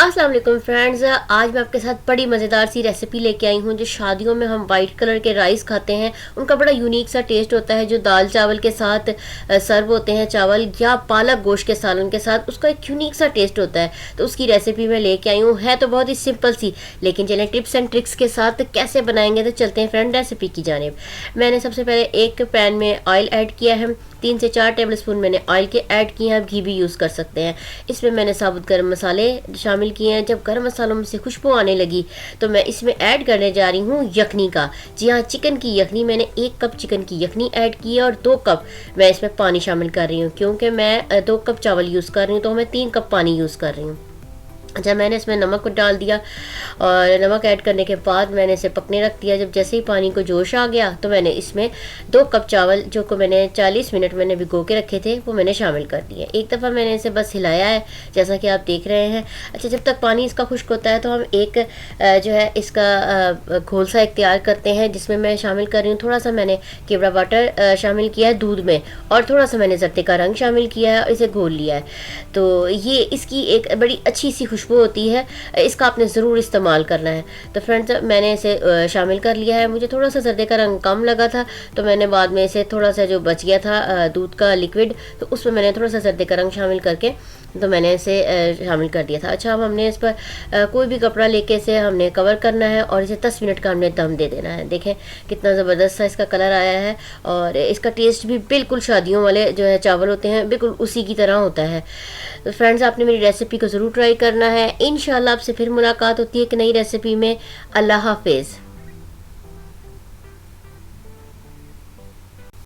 अस्सलाम वालेकुम फ्रेंड्स, आज मैं आपके साथ बड़ी मज़ेदार सी रेसिपी लेके आई हूँ। जो शादियों में हम वाइट कलर के राइस खाते हैं, उनका बड़ा यूनिक सा टेस्ट होता है। जो दाल चावल के साथ सर्व होते हैं, चावल या पालक गोश्त के सालन के साथ, उसका एक यूनिक सा टेस्ट होता है। तो उसकी रेसिपी मैं लेके आई हूँ। है तो बहुत ही सिंपल सी, लेकिन चलें टिप्स एंड ट्रिक्स के साथ कैसे बनाएंगे तो चलते हैं फ्रेंड रेसिपी की जानिब। मैंने सबसे पहले एक पैन में ऑयल ऐड किया है। 3 से 4 टेबल स्पून मैंने ऑयल के ऐड किए हैं। आप घी भी यूज़ कर सकते हैं। इसमें मैंने साबुत गर्म मसाले शामिल किए हैं। जब गर्म मसालों में से खुशबू आने लगी तो मैं इसमें ऐड करने जा रही हूँ यखनी का। जी हाँ, चिकन की यखनी। मैंने 1 कप चिकन की यखनी ऐड की है और 2 कप मैं इसमें पानी शामिल कर रही हूँ, क्योंकि मैं 2 कप चावल यूज़ कर रही हूँ तो मैं 3 कप पानी यूज़ कर रही हूँ। जब मैंने इसमें नमक डाल दिया और नमक ऐड करने के बाद मैंने इसे पकने रख दिया। जब जैसे ही पानी को जोश आ गया तो मैंने इसमें 2 कप चावल जो को मैंने 40 मिनट मैंने भिगो के रखे थे वो मैंने शामिल कर दिए। एक दफ़ा मैंने इसे बस हिलाया है, जैसा कि आप देख रहे हैं। अच्छा, जब तक पानी इसका खुश्क होता है तो हम एक जो है इसका घोल सा तैयार करते हैं, जिसमें मैं शामिल कर रही हूँ थोड़ा सा मैंने केवड़ा वाटर शामिल किया है दूध में, और थोड़ा सा मैंने ज़र्दे का रंग शामिल किया है और इसे घोल लिया है। तो ये इसकी एक बड़ी अच्छी सी खुशबू होती है, इसका आपने ज़रूर इस्तेमाल करना है। तो फ्रेंड्स, मैंने इसे शामिल कर लिया है। मुझे थोड़ा सा जर्दे का रंग कम लगा था तो मैंने बाद में इसे थोड़ा सा जो बच गया था दूध का लिक्विड, तो उसमें मैंने थोड़ा सा जर्दे का रंग शामिल करके तो मैंने इसे शामिल कर दिया था। अच्छा, अब हमने इस पर कोई भी कपड़ा लेके इसे हमने कवर करना है और इसे 10 मिनट का हमने दम दे देना है। देखें कितना ज़बरदस्त सा इसका कलर आया है और इसका टेस्ट भी बिल्कुल शादियों वाले जो है चावल होते हैं बिल्कुल उसी की तरह होता है। तो फ्रेंड्स, आपने मेरी रेसिपी को ज़रूर ट्राई करना है। इंशाल्लाह आपसे फिर मुलाकात होती है एक नई रेसिपी में। अल्लाह हाफिज़।